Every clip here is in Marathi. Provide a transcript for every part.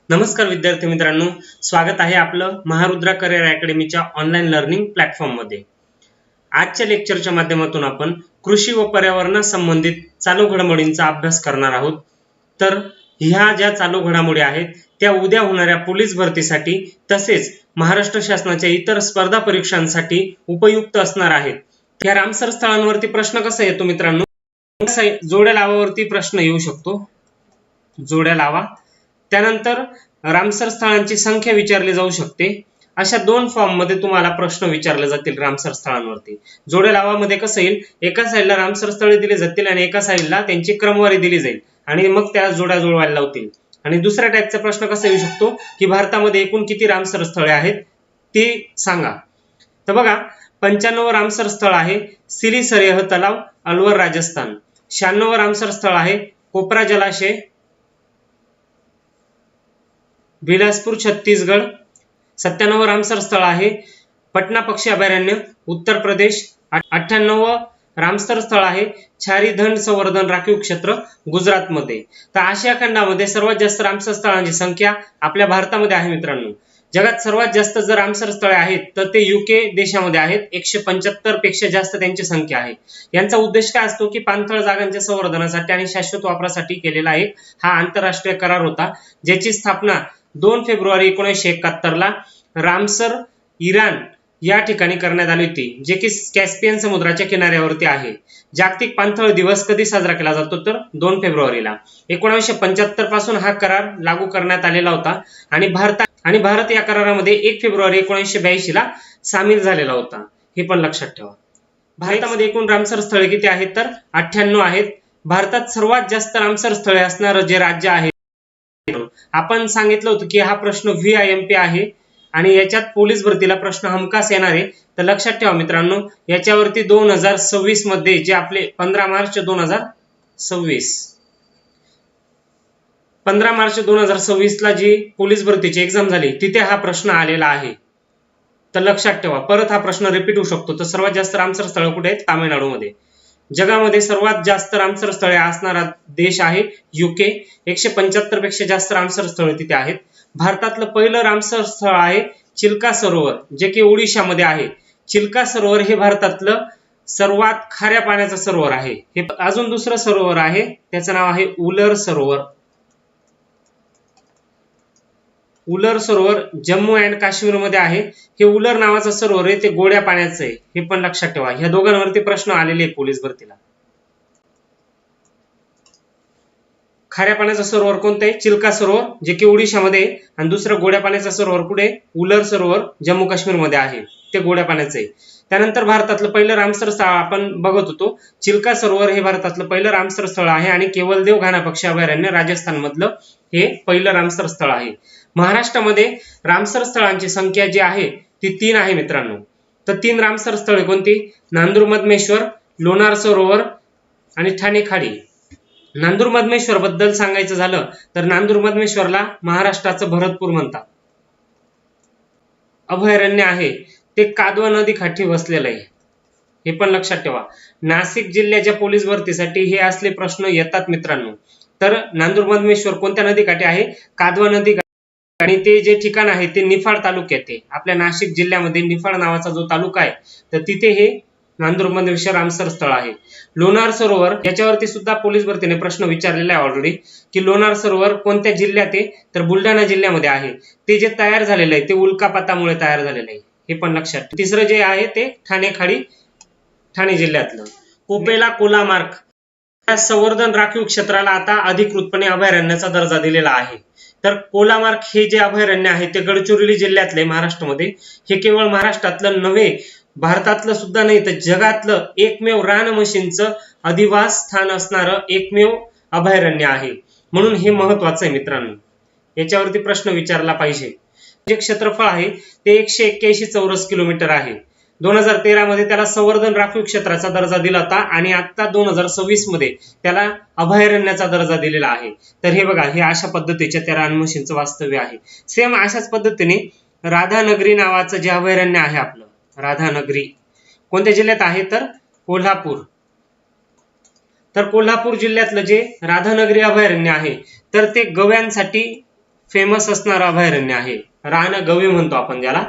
नमस्कार विद्यार्थी मित्रांनो, स्वागत आहे आपलं महारुद्रा करिअर अकॅडमीच्या ऑनलाईन लर्निंग प्लॅटफॉर्म मध्ये। आजच्या लेक्चरच्या माध्यमातून आपण कृषी व पर्यावरण संबंधित चालू घडामोडींचा अभ्यास करणार आहोत। तर ह्या ज्या चालू घडामोडी आहेत त्या उद्या होणाऱ्या पोलीस भरतीसाठी तसेच महाराष्ट्र शासनाच्या इतर स्पर्धा परीक्षांसाठी उपयुक्त असणार आहेत। या रामसर स्थळांवरती प्रश्न कसा येतो मित्रांनो, जोड्या लावावरती प्रश्न येऊ शकतो, जोड्या लावा। त्यानंतर रामसर स्थळांची संख्या विचारली जाऊ शकते। अशा दोन फॉर्म मध्ये तुम्हाला प्रश्न विचारले जातील रामसर स्थळांवरती। जोड्या लावामध्ये कसं येईल, एका साईडला रामसर स्थळे दिली जातील आणि एका साईडला त्यांची क्रमवारी दिली जाईल आणि मग त्या जोड्या जुळवायला लावतील। आणि दुसऱ्या टाईपचा प्रश्न कसा येऊ शकतो की भारतामध्ये एकूण किती रामसर स्थळे आहेत ते सांगा। तर बघा, 95 रामसर स्थळ आहे सिरी सरेह तलाव, अलवर राजस्थान। 96 रामसर स्थळ आहे कोपरा जलाशय, बिलासपुर छत्तीसगढ़। 97 रामसर स्थळ आहे पटना पक्षी अभयारण्य, उत्तर प्रदेश। 98 रामसर स्थळ आहे छारी धन संवर्धन राखीव क्षेत्र, गुजरात मध्ये। तर आशिया खंडामध्ये सर्वात जास्त रामसर स्थळांची संख्या आपल्या भारतामध्ये आहे मित्रांनो। जगात सर्वात जास्त जर रामसर स्थळे आहेत तर ते युके देशामध्ये आहेत, 175 पेक्षा जास्त त्यांची संख्या आहे। यांचा उद्देश काय असतो की पाणथळ जागांच्या संवर्धनासाठी आणि शाश्वत वापरासाठी केलेला एक हा आंतरराष्ट्रीय करार होता, ज्याची स्थापना 2 फेब्रुवारी 1971 ला रामसर इराण या ठिकाणी करण्यात आली होती, जे की कॅस्पियन समुद्राच्या किनाऱ्यावरती आहे। जागतिक पाणथळ दिवस कधी साजरा केला जातो तर 2 फेब्रुवारीला। 1975 पासून हा करार लागू करण्यात आलेला होता आणि भारत या करारामध्ये 1 फेब्रुवारी 1982 ला सामील झालेला होता, हे पण लक्षात ठेवा। भारतामध्ये एकूण रामसर स्थळे किती आहेत तर 98 आहेत। भारतात सर्वात जास्त रामसर स्थळे असणारे जे राज्य आहे, आपण सांगितलं होतं की हा प्रश्न VIMP आहे आणि याच्यात पोलीस भरतीला प्रश्न हमखास येणार आहे। तर लक्षात ठेवा मित्रांनो, याच्यावरती 2026 मध्ये जे आपले 15 मार्च 2026 ला जी पोलीस भरतीची एक्झाम झाली तिथे हा प्रश्न आलेला आहे। तर लक्षात ठेवा, परत हा प्रश्न रिपीट होऊ शकतो। तर सर्वात जास्त रामसर स्थळ कुठे आहेत? तामिळनाडूमध्ये। जगामध्ये सर्वात जास्त रामसर स्थळे असणारा देश आहे युके, 175 पेक्षा जास्त रामसर स्थळे तिथे आहेत। भारतातलं पहिलं रामसर स्थळ आहे चिल्का सरोवर, जे की ओडिशामध्ये आहे। चिल्का सरोवर हे भारतातलं सर्वात खाऱ्या पाण्याचं सरोवर आहे। हे अजून दुसरं सरोवर आहे, त्याचं नाव आहे उलर सरोवर। उलर सरोवर जम्मू अँड काश्मीर मध्ये आहे। हे उलर नावाचं सरोवर आहे, ते गोड्या पाण्याचं आहे, हे पण लक्षात ठेवा। ह्या दोघांवरती प्रश्न आलेले आहेत पोलीस भरतीला। खाऱ्या पाण्याचं सरोवर कोणतं आहे? चिल्का सरोवर, जे की ओडिशामध्ये आहे। आणि दुसरं गोड्या पाण्याचं सरोवर कुठे? उलर सरोवर जम्मू काश्मीर मध्ये आहे, ते गोड्या पाण्याचं आहे। त्यानंतर भारतातलं पहिलं रामसर स्थळ आपण बघत होतो, चिल्का सरोवर हे भारतातलं पहिलं रामसर स्थळ आहे आणि केवलदेव घाना पक्षी अभयारण्य राजस्थान मधलं हे पहिलं रामसर स्थळ आहे। महाराष्ट्रामध्ये रामसर स्थळांची संख्या जी आहे ती 3 आहे मित्रांनो। तर 3 रामसर स्थळे कोणती? नांदूर मधमेश्वर, लोणार सरोवर आणि ठाणे खाडी। नांदूर मधमेश्वर बद्दल सांगायचं झालं तर नांदूर मधमेश्वरला महाराष्ट्राचं भरतपूर म्हणतात। अभयारण्य आहे ते कादवा नदी काठी वसलेलं आहे, हे पण लक्षात ठेवा। नाशिक जिल्ह्याच्या पोलीस भरतीसाठी हे असले प्रश्न येतात मित्रांनो। तर नांदूर मधमेश्वर कोणत्या नदीकाठी आहे? कादवा नदी। आणि ते जे ठिकाण आहे ते निफाड तालुक्यात आहे। आपल्या नाशिक जिल्ह्यामध्ये निफाड नावाचा जो तालुका आहे तर तिथे हे नांदूर मधमेश्वर रामसर स्थळ आहे। लोणार सरोवर याच्यावरती सुद्धा पोलीस भरतीने प्रश्न विचारलेला आहे ऑलरेडी, की लोणार सरोवर कोणत्या जिल्ह्यात आहे तर बुलढाणा जिल्ह्यामध्ये आहे। ते जे तयार झालेलं आहे ते उल्कापातामुळे तयार झालेलं आहे, हे पण लक्षात ठेवा। तिसरं जे आहे ते ठाणे खाडी, ठाणे जिल्ह्यातलं। कोपेला कोलामार्क या संवर्धन राखीव क्षेत्राला आता अधिकृतपणे अभयारण्याचा दर्जा दिलेला आहे। तर कोलामार्क हे जे अभयारण्य आहे ते गडचिरोली जिल्ह्यातले महाराष्ट्रामध्ये। हे केवळ महाराष्ट्रातलं नव्हे, भारतातलं सुद्धा नाही तर जगातलं एकमेव रान म्हशींचं अधिवास स्थान असणारं एकमेव अभयारण्य आहे, म्हणून हे महत्वाचं आहे मित्रांनो। याच्यावरती प्रश्न विचारला पाहिजे। जे क्षेत्रफळ आहे ते 181 चौरस किलोमीटर आहे। 2013 मध्ये त्याला संवर्धन राखीव क्षेत्राचा दर्जा दिला होता आणि आता 2026 मध्ये त्याला अभयारण्याचा दर्जा दिलेला आहे। तर हे बघा, हे अशा पद्धतीच्या त्या रानमशींचं वास्तव्य आहे। सेम अशाच पद्धतीने राधानगरी नावाचं जे अभयारण्य आहे आपलं, राधानगरी कोणत्या जिल्ह्यात आहे तर कोल्हापूर। तर कोल्हापूर जिल्ह्यातलं जे राधानगरी अभयारण्य आहे तर ते गव्यांसाठी फेमस असणारं अभयारण्य आहे. रानगवे म्हणतो आपण ज्याला,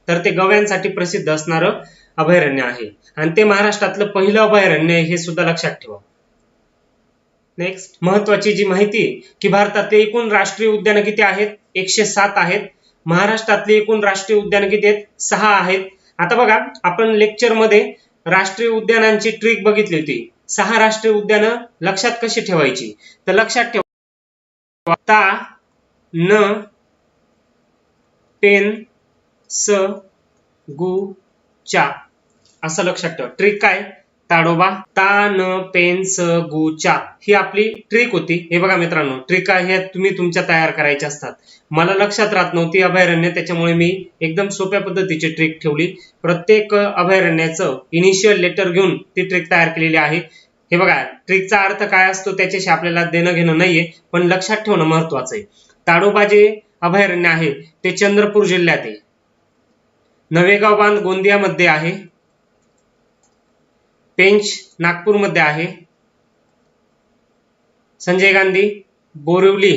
तर ते गव्यांसाठी प्रसिद्ध असणारं अभयारण्य आहे आणि ते महाराष्ट्रातलं पहिलं अभयारण्य आहे, हे सुद्धा लक्षात ठेवा. नेक्स्ट महत्वाची जी माहिती की भारतातले एकूण राष्ट्रीय उद्यान किती आहेत? 107 आहेत. महाराष्ट्रातली एकूण राष्ट्रीय उद्यान किती आहेत? 6 आहेत. आता बघा, आपण लेक्चर मध्ये राष्ट्रीय उद्यानांची ट्रिक बघितली होती. 6 राष्ट्रीय उद्यान लक्षात कशी ठेवायची? तर लक्षात ठेवा, ता, न, पेन, स, गु, चा, असं लक्षात ठेवा. ट्रिक काय? ताडोबा, ता, न, पेन, स, गु, चा, ही आपली ट्रिक होती. हे बघा मित्रांनो, ट्रिक हे तुम्ही तुमच्या तयार करायच्या असतात. मला लक्षात राहत नव्हती अभयारण्य, त्याच्यामुळे मी एकदम सोप्या पद्धतीची ट्रिक ठेवली. प्रत्येक अभयारण्याचं इनिशियल लेटर घेऊन ती ट्रिक तयार केलेली आहे. हे बघा, ट्रिकचा अर्थ काय असतो त्याच्याशी आपल्याला देणं घेणं नाहीये, पण लक्षात ठेवणं महत्वाचं आहे. ताडोबा जे अभयारण्य आहे ते चंद्रपूर जिल्ह्यात आहे. नवेगाव बांध गोंदियामध्ये आहे. पेंच नागपूरमध्ये आहे. संजय गांधी बोरिवली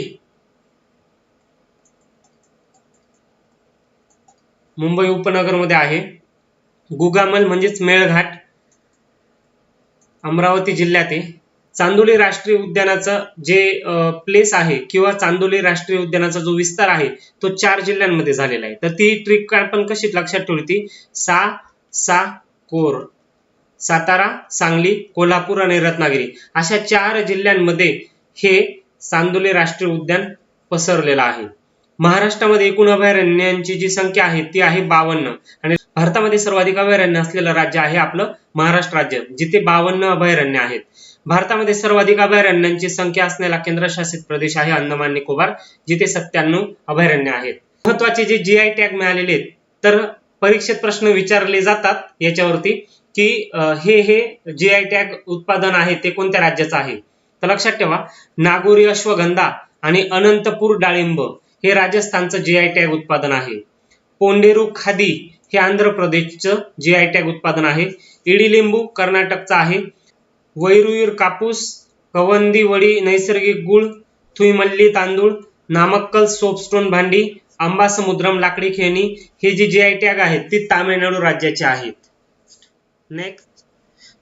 मुंबई उपनगरमध्ये आहे. गुगामल म्हणजेच मेळघाट अमरावती जिल्ह्यात आहे. चांदोली राष्ट्रीय उद्यानाचं जे प्लेस आहे किंवा चांदोली राष्ट्रीय उद्यानाचा जो विस्तार आहे तो 4 जिल्ह्यांमध्ये झालेला आहे. तर ती ट्रिक आपण कशी लक्षात ठेवली ती? सा कोर, सातारा, सांगली, कोल्हापूर आणि रत्नागिरी अशा 4 जिल्ह्यांमध्ये हे चांदोली राष्ट्रीय उद्यान पसरलेलं आहे. महाराष्ट्रामध्ये एकूण अभयारण्यांची जी संख्या आहे ती आहे 52 आणि भारतामध्ये सर्वाधिक अभयारण्य असलेलं राज्य आहे आपलं महाराष्ट्र राज्य, जिथे 52 अभयारण्य आहेत. भारतामध्ये सर्वाधिक अभयारण्यांची संख्या असलेला केंद्रशासित प्रदेश आहे अंदमान निकोबार, जिथे 97 अभयारण्य आहेत. महत्वाचे जे जीआय टॅग मिळालेले आहेत, तर परीक्षेत प्रश्न विचारले जातात याच्यावरती की हे जीआय टॅग उत्पादन आहे ते कोणत्या राज्याचं आहे? तर लक्षात ठेवा, नागोरी अश्वगंधा आणि अनंतपूर डाळिंब हे राजस्थानचं जीआय टॅग उत्पादन आहे. पोंडेरू खादी हे आंध्र प्रदेशचं जीआय टॅग उत्पादन आहे. इडिलिंबू कर्नाटकचा आहे. वैरुईर कापूस, कवंदी वडी नैसर्गिक गुळ, थुईमल्ली तांदूळ, नामक्कल सोपस्टोन भांडी, आंबा समुद्रम लाकडी खेळणी हे जे जीआय टॅग आहेत ती तामिळनाडू राज्याचे आहेत. नेक्स्ट,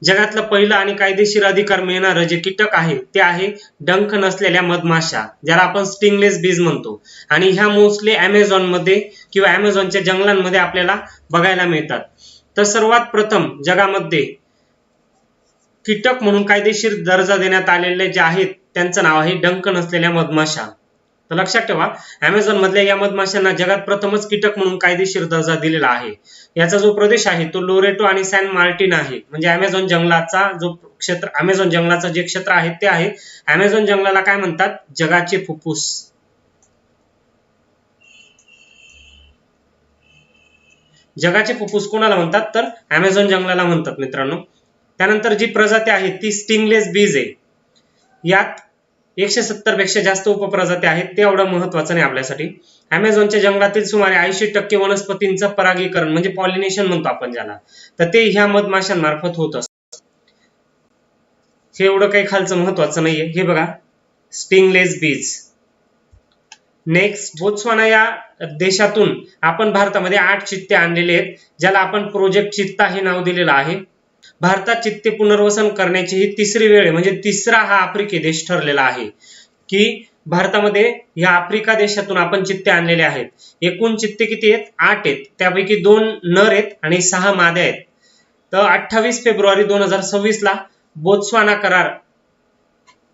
जगातलं पहिलं आणि कायदेशीर अधिकार मिळणारं जे कीटक आहे ते आहे डंख नसलेल्या मधमाशा, ज्याला आपण स्टिंगलेस बीज म्हणतो. आणि ह्या मोस्टली अमेझॉन मध्ये किंवा अमेझॉनच्या जंगलांमध्ये आपल्याला बघायला मिळतात. तर सर्वात प्रथम जगामध्ये कीटक म्हणून कायदेशीर दर्जा देण्यात आलेले जे आहेत त्यांचं नाव आहे डंख नसलेल्या मधमाशा. तर लक्षात ठेवा, अमेझॉन मधल्या या मधमाशांना जगात प्रथमच कीटक म्हणून कायदेशीर दर्जा दिलेला आहे. याचा जो प्रदेश आहे तो लोरेटो आणि सॅन मार्टिन आहे. म्हणजे अमेझॉन जंगलाचा जो क्षेत्र, अमेझॉन जंगलाचं जे क्षेत्र आहे ते आहे. अमेझॉन जंगलाला काय म्हणतात? जगाचे फुफ्फुस. जगाचे फुफ्फुस कोणाला म्हणतात? तर अमेझॉन जंगलाला म्हणतात मित्रांनो. त्यानंतर जी प्रजाती आहे ती स्टिंगलेस बीज आहे. यात 170 पेक्षा जास्त उपप्रजाती आहेत. ते एवढं महत्वाचं नाही आपल्यासाठी. अमेझॉनच्या जंगलातील सुमारे 80% वनस्पतींचं परागीकरण म्हणजे पॉलिनेशन म्हणतो आपण ज्याला, तर ते ह्या मधमाशांमार्फत होत असतं. हे एवढं काही खालचं महत्वाचं नाहीये. हे बघा, स्टिंगलेस बीज. नेक्स्ट, बोत्सवाना या देशातून आपण भारतामध्ये 8 चित्ते आणलेले आहेत, ज्याला आपण प्रोजेक्ट चित्ता हे नाव दिलेलं आहे. भारतात चित्ते पुनर्वसन करण्याची ही 3री वेळ आहे. म्हणजे 3रा हा आफ्रिकी देश ठरलेला आहे की भारतामध्ये या आफ्रिका देशातून आपण चित्ते आणलेले आहेत. एकूण चित्ते किती आहेत? 8 आहेत. त्यापैकी 2 नर आहेत आणि 6 माद्या आहेत. तर 28 फेब्रुवारी 2026 ला बोत्सवाना करार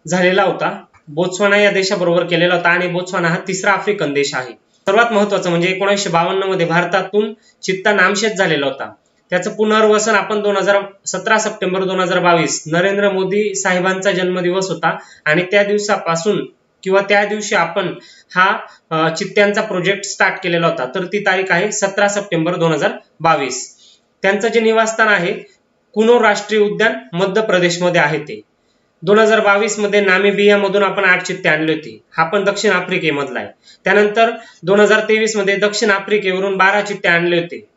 झालेला होता. बोत्सवाना या देशाबरोबर केलेला होता आणि बोत्सवाना हा 3रा आफ्रिकन देश आहे. सर्वात महत्वाचं म्हणजे 1952 मध्ये भारतातून चित्ता नामशेष झालेला होता. त्याचं पुनर्वसन आपण 17 सप्टेंबर 2022 नरेंद्र मोदी साहेबांचा जन्मदिवस होता आणि त्या दिवसापासून किंवा त्या दिवशी आपण हा चित्त्यांचा प्रोजेक्ट स्टार्ट केलेला होता. तर ती तारीख आहे 17 सप्टेंबर 2022. त्यांचं जे निवासस्थान आहे कुनो राष्ट्रीय उद्यान मध्य प्रदेशमध्ये आहे. ते 2022 मध्ये नामिबिया मधून आपण 8 चित्ते आणले होते. हा पण दक्षिण आफ्रिकेमधला आहे. त्यानंतर 2023 मध्ये दक्षिण आफ्रिकेवरून 12 चित्ते आणले होते.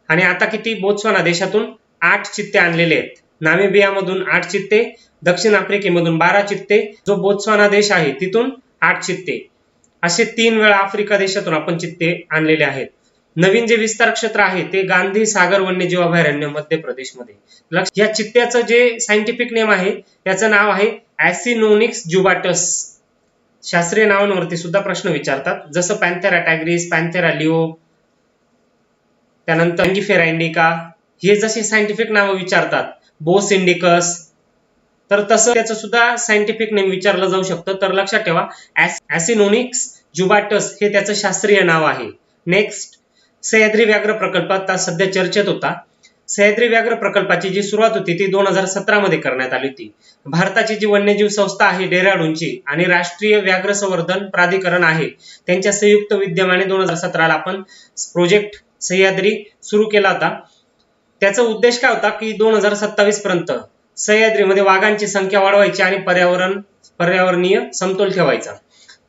आणि आता किती? बोत्सवाना देशातून 8 चित्ते आणलेले आहेत. नामिबिया मधून 8 चित्ते, दक्षिण आफ्रिकेमधून 12 चित्ते, जो बोत्सवाना देश आहे तिथून 8 चित्ते, असे 3 वेळा आफ्रिका देशातून आपण चित्ते आणलेले आहेत. नवीन जे विस्तार क्षेत्र आहे ते गांधी सागर वन्यजीव अभयारण्य मध्य प्रदेशमध्ये. या चित्त्याचं जे सायंटिफिक नेम आहे त्याचं नाव आहे ॲसिनोनिक्स जुबाटस. शास्त्रीय नावांवरती सुद्धा प्रश्न विचारतात, जसं पॅन्थेरा टॅग्रिस, पॅन्थेरा लिओ, त्यानंतर अँगिफेरा इंडिका, हे जसे सायंटिफिक नाव विचारतात, बोस इंडिकस, तर तसं त्याचं सुद्धा सायंटिफिक नेम विचारलं जाऊ शकतं. तर लक्षात ठेवा ॲसिनोनिक्स जुबाटस हे त्याचं शास्त्रीय नाव आहे. नेक्स्ट, सह्याद्री व्याघ्र प्रकल्प आता सध्या चर्चेत होता. सह्याद्री व्याघ्र प्रकल्पाची जी सुरुवात होती ती 2017 मध्ये करण्यात आली होती. भारताची जी वन्यजीव संस्था आहे डेहराडूनची आणि राष्ट्रीय व्याघ्र संवर्धन प्राधिकरण आहे त्यांच्या संयुक्त विद्यमाने 2017 आपण प्रोजेक्ट सह्याद्री सुरू केला होता. त्याचा उद्देश काय होता की 2027 पर्यंत सह्याद्रीमध्ये वाघांची संख्या वाढवायची आणि पर्यावरणीय समतोल ठेवायचा.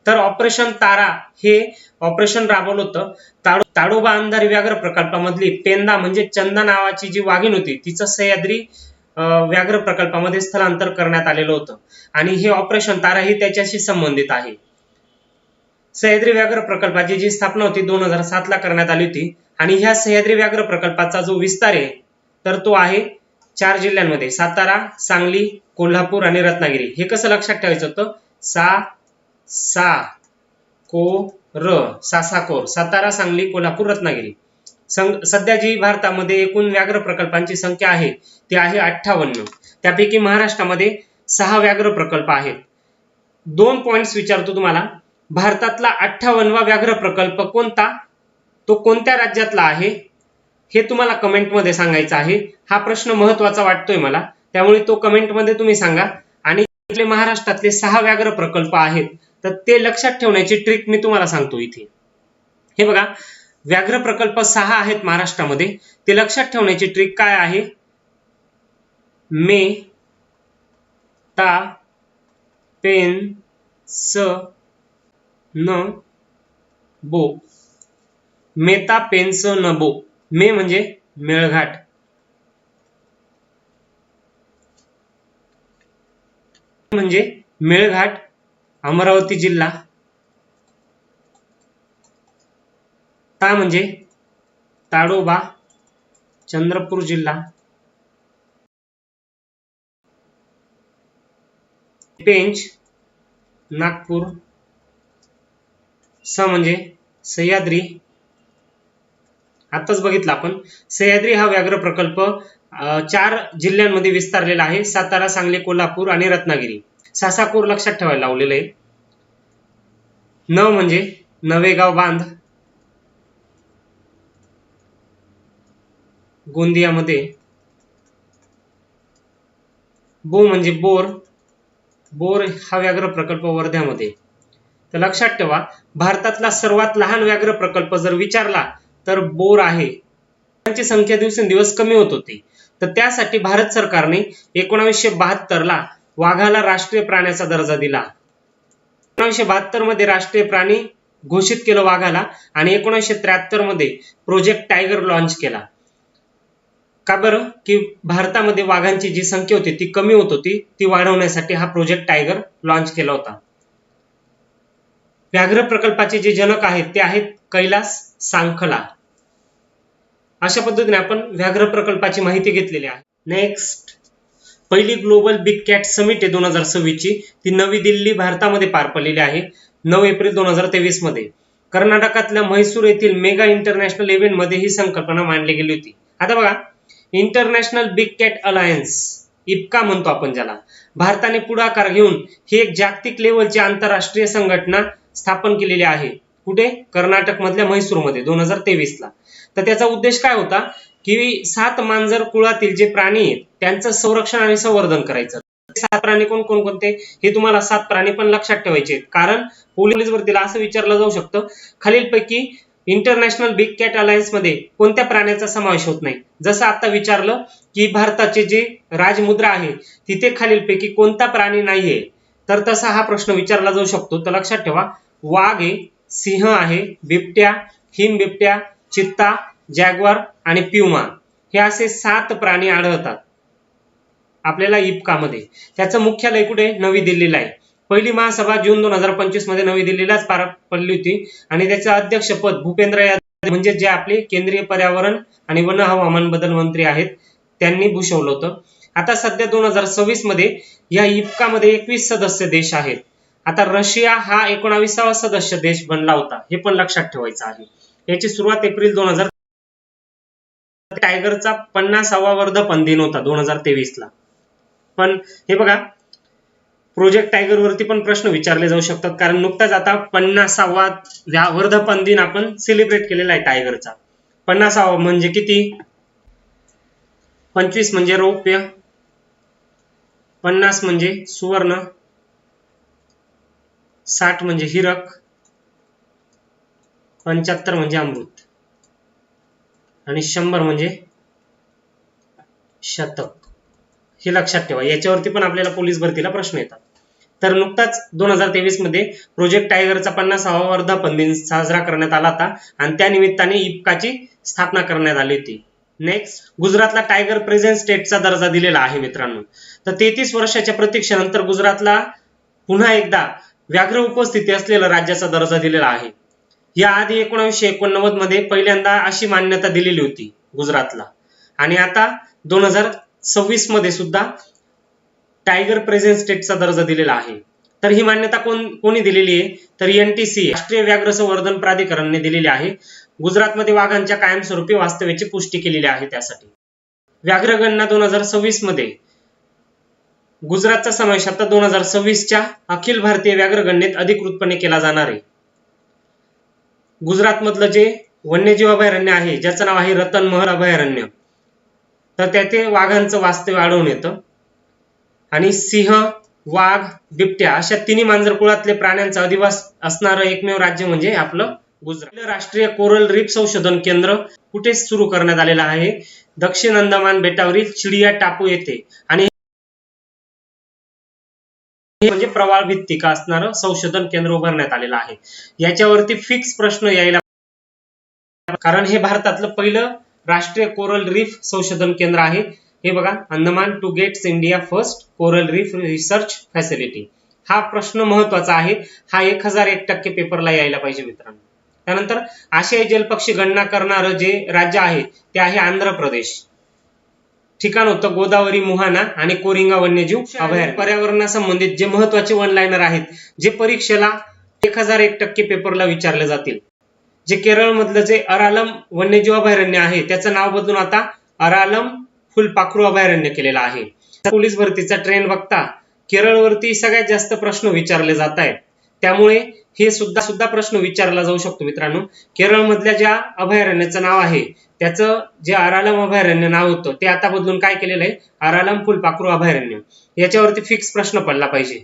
तर ऑपरेशन तारा हे ऑपरेशन राबवलं होतं. ताडोबा अंधारी व्याघ्र प्रकल्पामधली पेंदा म्हणजे चंदा नावाची जी वाघीण होती तिचं सह्याद्री व्याघ्र प्रकल्पामध्ये स्थलांतर करण्यात आलेलं होतं आणि हे ऑपरेशन तारा ही त्याच्याशी संबंधित आहे. सह्याद्री व्याघ्र प्रकल्पाची जी स्थापना होती 2007 ला करण्यात आली होती आणि ह्या सह्याद्री व्याघ्र प्रकल्पाचा जो विस्तार आहे तर तो आहे 4 जिल्ह्यांमध्ये, सातारा, सांगली, कोल्हापूर आणि रत्नागिरी. हे कसं लक्षात ठेवायचं होतं, सासाकोर, सातारा, सांगली, कोल्हापूर, रत्नागिरी. सध्या जी भारतामध्ये एकूण व्याघ्र प्रकल्पांची संख्या आहे ती आहे 58. त्यापैकी महाराष्ट्रामध्ये 6 व्याघ्र प्रकल्प आहेत. 2 पॉइंट्स विचारतो तुम्हाला. भारतातला 58वा व्याघ्र प्रकल्प कोणता, तो कोणत्या राज्यातला आहे हे तुम्हाला कमेंट मध्ये सांगायचं आहे. हा प्रश्न महत्वाचा वाटतोय मला, त्यामुळे तो कमेंट मध्ये तुम्ही सांगा. आणि आपले महाराष्ट्रातले 6 व्याघ्र प्रकल्प आहेत तर ते लक्षात ठेवण्याची ट्रिक मी तुम्हाला सांगतो इथे. हे बघा, व्याघ्र प्रकल्प 6 आहेत महाराष्ट्रामध्ये. ते लक्षात ठेवण्याची ट्रिक काय आहे, मे ता पेन स न बो. मेता पेन्स नबो. मे म्हणजे मेळघाट, म्हणजे मेळघाट अमरावती जिल्हा, ता म्हणजे ताडोबा चंद्रपूर जिल्हा, पेंच नागपूर, स म्हणजे सह्याद्री. आताच बघितलं आपण, सह्याद्री हा व्याघ्र प्रकल्प 4 जिल्ह्यांमध्ये विस्तारलेला आहे, सातारा, सांगली, कोल्हापूर आणि रत्नागिरी. सासाकोर लक्षात ठेवायला लावलेलं आहे. न म्हणजे नवेगाव बांध गोंदियामध्ये, बो म्हणजे बोर हा व्याघ्र प्रकल्प वर्ध्यामध्ये. तर लक्षात ठेवा, भारतातला सर्वात लहान व्याघ्र प्रकल्प जर विचारला तर बोर आहे. त्यांची संख्या दिवसेंदिवस कमी होत होती, तर त्यासाठी भारत सरकारने 1972 ला वाघाला राष्ट्रीय प्राण्याचा दर्जा दिला. 1972 मध्ये राष्ट्रीय प्राणी घोषित केलं वाघाला आणि 1973 मध्ये प्रोजेक्ट टायगर लॉन्च केला. का बरं, की भारतामध्ये वाघांची जी संख्या होती ती कमी होत होती, ती वाढवण्यासाठी हा प्रोजेक्ट टायगर लॉन्च केला होता. व्याघ्र प्रकल्पाचे जे जनक आहेत ते आहेत कैलास सांखला. अशा पद्धतीने आपण व्याघ्र प्रकल्पाची माहिती घेतलेली आहे. नेक्स्ट, पहिली ग्लोबल बिग कॅट समिट आहे 2026 ची, ती नवी दिल्ली भारतामध्ये पार पडलेली आहे 9 एप्रिल 2023 मध्ये. कर्नाटकातल्या म्हैसूर येथील मेगा इंटरनॅशनल इव्हेंट मध्ये ही संकल्पना मांडली गेली होती. आता बघा, international big cat alliance, Ipca म्हणतो आपण ज्याला, भारताने पुढाकार घेऊन ही एक जागतिक लेवलची आंतरराष्ट्रीय संघटना स्थापन केलेली आहे. कुठे, कर्नाटक मधल्या म्हैसूरमध्ये 2023 ला. तर त्याचा उद्देश काय होता की 7 मांजर कुळातील जे प्राणी आहेत त्यांचं संरक्षण आणि संवर्धन करायचं. 7 प्राणी कोणते हे तुम्हाला 7 प्राणी पण लक्षात ठेवायचे, कारण पोलीस भरतीला असं विचारलं जाऊ शकतं, खालीलपैकी इंटरनॅशनल बिग कॅट अलायन्स मध्ये कोणत्या प्राण्याचा समावेश होत नाही. जसं आता विचारलं की भारताचे जे राजमुद्रा आहे तिथे खालीलपैकी कोणता प्राणी नाहीये, तर तसा हा प्रश्न विचारला जाऊ शकतो. तर लक्षात ठेवा, वाघ आहे, सिंह आहे, बिबट्या, हिम बिबट्या, चित्ता, जॅग्वार आणि प्युमा, हे असे 7 प्राणी आढळतात आपल्याला इप्का मध्ये. त्याचं मुख्यालय कुठे, नवी दिल्लीला आहे. पहिली महासभा जून 2025 मध्ये नवी दिल्लीलाच पार पडली होती आणि त्याचं अध्यक्षपद भूपेंद्र यादव म्हणजे जे आपले केंद्रीय पर्यावरण आणि वन हवामान बदल मंत्री आहेत त्यांनी भूषवलं होतं. आता सध्या 2026 मध्ये या इप्का मध्ये 21 सदस्य देश आहेत. आता रशिया हा 19वा सदस्य देश बनला होता, हे पण लक्षात ठेवायचं आहे. याची सुरुवात एप्रिल 2000 टायगरचा 50वा वर्धापन दिन होता 2023 ला. पण हे बघा प्रोजेक्ट टायगर वरती पण प्रश्न विचारले जाऊ शकतात, कारण नुकताच आता 50वा वर्धापन दिन आपण सेलिब्रेट केलेला आहे टायगरचा. 50वा म्हणजे किती? 25 म्हणजे रौप्य, 50 म्हणजे सुवर्ण, 60 म्हणजे हिरक, 75 म्हणजे अमृत आणि 100 म्हणजे शतक. हे लक्षात ठेवा, याच्यावरती पण आपल्याला पोलीस भरतीला प्रश्न येतात. तर नुकताच 2023 मध्ये प्रोजेक्ट टायगरचा 50वा वर्धापन दिन साजरा करण्यात आला होता आणि त्या निमित्ताने इप्काची स्थापना करण्यात आली होती. नेक्स्ट, गुजरातला टायगर प्रेझेंट स्टेटचा दर्जा दिलेला आहे मित्रांनो. तर 33 वर्षाच्या प्रतीक्षेनंतर गुजरातला पुन्हा एकदा व्याघ्र उपस्थिती असलेला राज्याचा दर्जा दिलेला आहे. याआधी 1989 मध्ये पहिल्यांदा अशी मान्यता दिलेली होती गुजरातला आणि आता 2026 मध्ये सुद्धा टायगर प्रेझेंट स्टेटचा दर्जा दिलेला आहे. तर ही मान्यता कोणी दिलेली आहे? तर NTC राष्ट्रीय व्याघ्र संवर्धन प्राधिकरणाने दिलेली आहे. गुजरातमध्ये वाघांच्या कायमस्वरूपी वास्तव्याची पुष्टी केलेली आहे. त्यासाठी व्याघ्र गणना 2026 मध्ये गुजरातचा समावेश आता 2026च्या अखिल भारतीय व्याघ्र गणनेत अधिकृतपणे केला जाणार आहे. गुजरात मधलं जे वन्यजीव अभयारण्य आहे ज्याचं नाव आहे रतन महल अभयारण्य, तर त्याचे वाघांचं वास्तव्य आढळून येतं आणि सिंह, वाघ, बिबट्या अशा तिन्ही मांजर कुळातले प्राण्यांचा अधिवास असणारं एकमेव राज्य म्हणजे आपलं गुजरात. राष्ट्रीय कोरल रीफ संशोधन केंद्र कुठे सुरू करण्यात आलेलं आहे? दक्षिण अंदमान बेटावरील चिडिया टापू येथे आणि म्हणजे प्रवाळ भित्तिका असणारं संशोधन केंद्र उभारण्यात आलेलं आहे. याच्यावरती फिक्स प्रश्न यायला, कारण हे भारतातलं पहिलं राष्ट्रीय कोरल रीफ संशोधन केंद्र आहे. हे बघा, Andaman to gets India first coral reef research facility. हा प्रश्न महत्वाचा आहे, हा 1001% पेपरला यायला पाहिजे मित्रांनो. त्यानंतर आशियाई जलपक्षी गणना करणारं जे राज्य आहे ते आहे आंध्र प्रदेश. ठिकाण होतं गोदावरी मुहाना आणि कोरिंगा वन्यजीव अभयारण्य. पर्यावरणासंबंधित जे महत्वाचे वन लाइनर आहेत जे परीक्षेला 1001% पेपरला विचारले जातील. जे केरळ मधलं जे अरालम वन्यजीव अभयारण्य आहे त्याचं नाव बदलून आता अरालम फुलपाखरू अभयारण्य केलेलं आहे. पोलीस भरतीचा ट्रेंड बघता केरळवरती सगळ्यात जास्त प्रश्न विचारले जात आहेत, त्यामुळे हे सुद्धा प्रश्न विचारला जाऊ शकतो मित्रांनो. केरळ मधल्या ज्या अभयारण्याचं नाव आहे त्याचं जे अरालम अभयारण्य नाव होतं ते आता बदलून काय केलेलं आहे? अरालम फुलपाखरू अभयारण्य. याच्यावरती फिक्स प्रश्न पडला पाहिजे,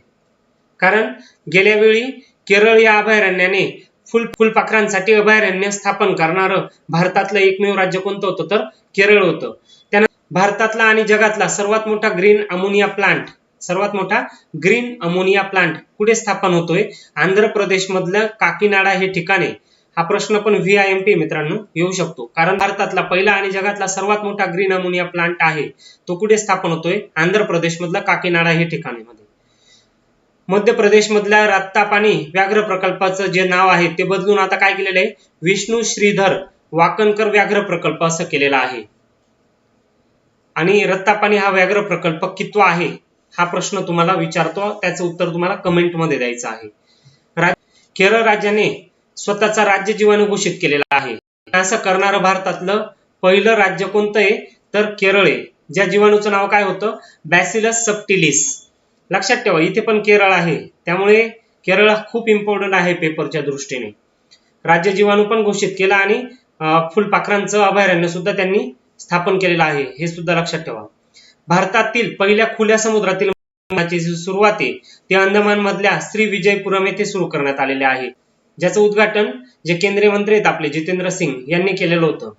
कारण गेल्या वेळी केरळ या अभयारण्याने फुलपाखरांसाठी अभयारण्य स्थापन करणारं भारतातलं एकमेव राज्य कोणतं होतं? तर केरळ होतं. त्यानंतर भारतातला आणि जगातला सर्वात मोठा ग्रीन अमोनिया प्लांट कुठे स्थापन होतोय? आंध्र प्रदेश मधलं काकीनाडा हे ठिकाण आहे. हा प्रश्न पण VIMP मित्रांनो येऊ शकतो, कारण भारतातला पहिला आणि जगातला सर्वात मोठा ग्रीन अमोनिया प्लांट आहे तो कुठे स्थापन होतोय? आंध्र प्रदेश मधला काकीनाडा हे ठिकाण आहे. मध्य प्रदेश मधल्या रत्तापानी व्याघ्र प्रकल्पाचं जे नाव आहे ते बदलून आता काय केलेलं आहे? विष्णू श्रीधर वाकणकर व्याघ्र प्रकल्प असं केलेला आहे. आणि रत्तापानी हा व्याघ्र प्रकल्प कितवा आहे हा प्रश्न तुम्हाला विचारतो, त्याचं उत्तर तुम्हाला कमेंट मध्ये द्यायचं आहे. केरळ राज्याने स्वतःचा राज्य जीवाणू घोषित केलेला आहे. असं करणारं भारतातलं पहिलं राज्य कोणतं आहे? तर केरळ आहे. ज्या जीवाणूचं नाव काय होतं? Bacillus subtilis. लक्षात ठेवा, इथे पण केरळ आहे, त्यामुळे केरळ खूप इम्पॉर्टंट आहे पेपरच्या दृष्टीने. राज्य जीवाणू पण घोषित केला आणि फुलपाखरांचं अभयारण्य सुद्धा त्यांनी स्थापन केलेलं आहे, हे सुद्धा लक्षात ठेवा. भारतातील पहिल्या खुल्या समुद्रातील सुरुवात आहे ते अंदमान मधल्या श्रीविजयपुरम येथे सुरू करण्यात आलेले आहे, ज्याचं उद्घाटन जे केंद्रीय मंत्री आहेत आपले जितेंद्र सिंग यांनी केलेलं होतं.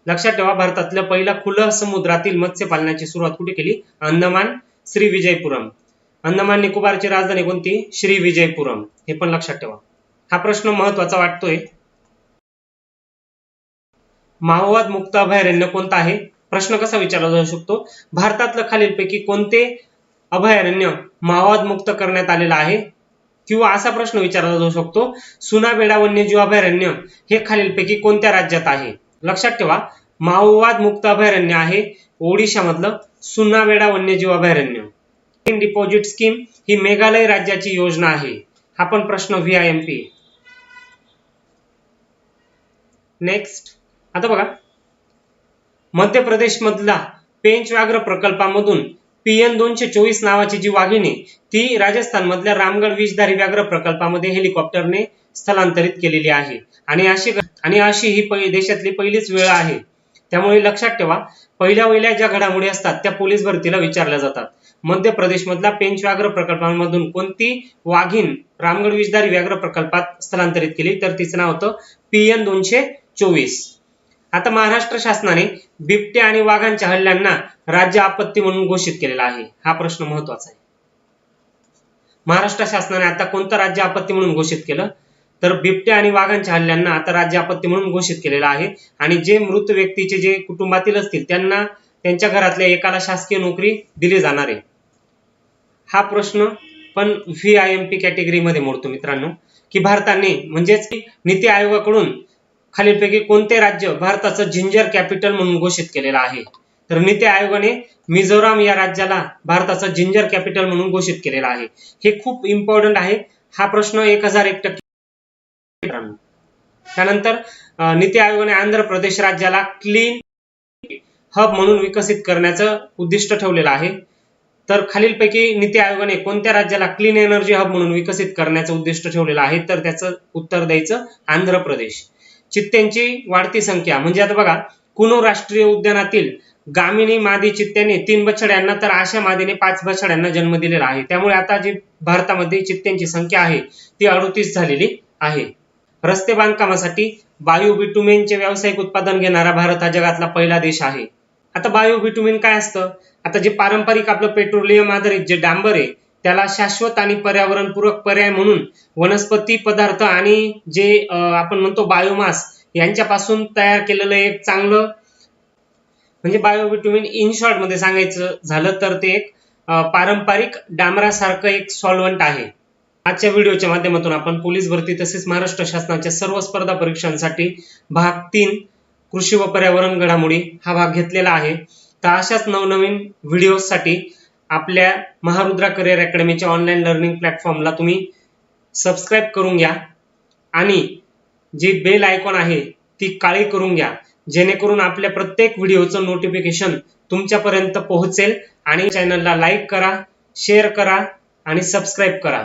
लक्षात ठेवा, भारतातल्या पहिल्या खुल्या समुद्रातील मत्स्यपालनाची सुरुवात कुठे केली? अंदमान श्रीविजयपुरम. अंदमान निकोबारची राजधानी कोणती? श्रीविजयपुरम. हे पण लक्षात ठेवा. हा प्रश्न महत्वाचा वाटतोय. माओवाद मुक्त अभयारण्य कोणतं आहे? प्रश्न कसा विचारला जाऊ शकतो? भारतातलं खालीलपैकी कोणते अभयारण्य माओवाद मुक्त करण्यात आलेलं आहे? किंवा असा प्रश्न विचारला जाऊ शकतो, सुनावेडा वन्यजीव अभयारण्य हे खालीलपैकी कोणत्या राज्यात आहे? लक्षात ठेवा, माओवाद मुक्त अभयारण्य आहे ओडिशा मधलं सुनावेडा वन्यजीव अभयारण्य. डिपॉझिट स्कीम ही मेघालय राज्याची योजना आहे. हा पण प्रश्न VIMP. नेक्स्ट, आता बघा, मध्य प्रदेश मधला पेंच व्याघ्र प्रकल्पामधून PN 224 नावाची जी वाघीण आहे ती राजस्थान मधल्या रामगड विषधारी व्याघ्र प्रकल्पामध्ये हेलिकॉप्टरने स्थलांतरित केलेली आहे. आणि अशी ही देशातली पहिलीच वेळ आहे. त्यामुळे लक्षात ठेवा, पहिल्या ज्या घडामोडी असतात त्या पोलीस भरतीला विचारल्या जातात. मध्य प्रदेश मधला पेंच व्याघ्र प्रकल्पामधून कोणती वाघीण रामगड विषधारी व्याघ्र प्रकल्पात स्थलांतरित केली, तर तिचं नाव होतं PN 224. आता महाराष्ट्र शासनाने बिबट्या आणि वाघांच्या हल्ल्यांना राज्य आपत्ती म्हणून घोषित केलेला आहे. हा प्रश्न महत्वाचा आहे. महाराष्ट्र शासनाने आता कोणतं राज्य आपत्ती म्हणून घोषित केलं, तर बिबट्या आणि वाघांच्या हल्ल्यांना आता राज्य आपत्ती म्हणून घोषित केलेला आहे. आणि जे मृत व्यक्तीचे जे कुटुंबातील असतील त्यांना त्यांच्या घरातल्या एकाला शासकीय नोकरी दिली जाणार आहे. हा प्रश्न पण VIMP कॅटेगरी मध्ये मोडतो मित्रांनो, की भारताने म्हणजेच नीती आयोगाकडून खालीलपैकी कोणते राज्य भारताचं जिंजर कॅपिटल म्हणून घोषित केलेलं आहे? तर नीती आयोगाने मिझोराम या राज्याला भारताचं जिंजर कॅपिटल म्हणून घोषित केलेलं आहे. हे खूप इम्पॉर्टंट आहे. हा प्रश्न 1001%. त्यानंतर नीती आयोगाने आंध्र प्रदेश राज्याला क्लीन हब म्हणून विकसित करण्याचं उद्दिष्ट ठेवलेलं आहे. तर खालीलपैकी नीती आयोगाने कोणत्या राज्याला क्लीन एनर्जी हब म्हणून विकसित करण्याचं उद्दिष्ट ठेवलेलं आहे? तर त्याचं उत्तर द्यायचं आंध्र प्रदेश. चित्त्यांची वाढती संख्या, म्हणजे आता बघा, कुनो राष्ट्रीय उद्यानातील गामिनी मादी चित्त्याने 3 बछड्यांना तर आशा मादीने 5 बछड्यांना जन्म दिलेला आहे. त्यामुळे आता जी भारतामध्ये चित्त्यांची संख्या आहे ती 38 झालेली आहे. रस्ते बांधकामासाठी बायो बिटुमेनचे व्यावसायिक उत्पादन घेणारा भारत हा जगातला पहिला देश आहे. आता बायो बिटुमेन काय असतं? आता जे पारंपरिक आपलं पेट्रोलियम आधारित जे डांबर आहे त्याला शाश्वत आणि पर्यावरणपूरक पर्याय म्हणून वनस्पती पदार्थ आणि जे आपण म्हणतो बायोमास यांच्यापासून तयार केलेलं एक चांगलं, म्हणजे बायो बिटुमेन इन शॉर्ट मध्ये सांगायचं झालं तर ते एक पारंपरिक डांबरासारखं एक सॉल्व्हंट आहे. आजच्या व्हिडिओच्या माध्यमातून आपण पोलीस भरती तसेच महाराष्ट्र शासनाच्या सर्व स्पर्धा परीक्षांसाठी भाग 3 कृषी व पर्यावरण घडामोडी हा भाग घेतलेला आहे. तर अशाच नवनवीन व्हिडिओसाठी आपल्या महारुद्रा करिअर अकॅडमीच्या ऑनलाईन लर्निंग प्लॅटफॉर्मला तुम्ही सबस्क्राईब करून घ्या आणि जी बेल आयकॉन आहे ती काळी करून घ्या, जेणेकरून आपल्या प्रत्येक व्हिडिओचं नोटिफिकेशन तुमच्यापर्यंत पोहोचेल. आणि चॅनलला लाईक करा, शेअर करा आणि सबस्क्राईब करा.